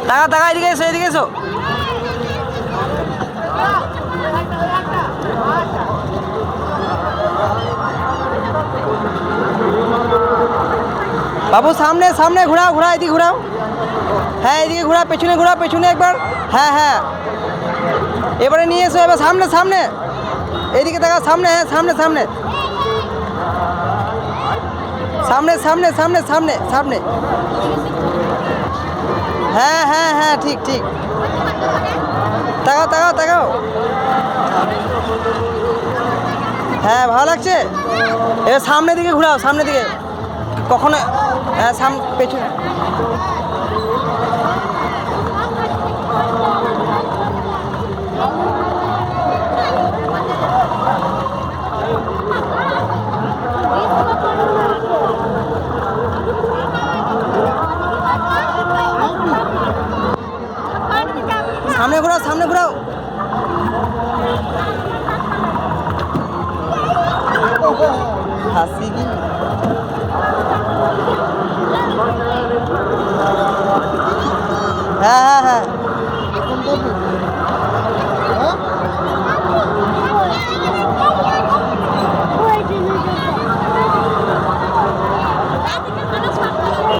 টাকা টাকা এদিকে এসো এদিকে এসো। বাবু সামনে সামনে ঘোরাও ঘোরাও এদিকে ঘোরাও। হ্যাঁ এদিকে ঘোরা, পেছনে ঘোরা, পেছনে একবার। হ্যাঁ হ্যাঁ এবারে নিয়ে এসো, এবার সামনে সামনে এদিকে তাকাও, সামনে। হ্যাঁ সামনে সামনে সামনে সামনে সামনে সামনে সামনে। হ্যাঁ হ্যাঁ হ্যাঁ ঠিক ঠিক। তাকাও তাকাও তাকাও। হ্যাঁ ভালো লাগছে। এবার সামনের দিকে ঘোরাও, সামনের দিকে কখনো। হ্যাঁ পেছনে। সামনে ঘোরাও, সামনে ঘোরাও। হাসি কি